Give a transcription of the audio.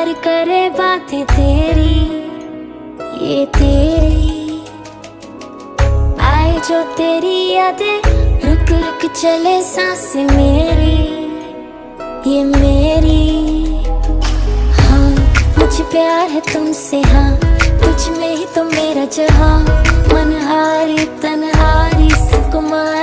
प्यार करे बातें तेरी, ये तेरी आए जो तेरी यादें, रुक रुक चले सांसें मेरी, ये मेरी। हाँ मुझे प्यार है तुमसे, हाँ तुझ में ही तो मेरा जहाँ, मनहारी तनहारी सुकुमार।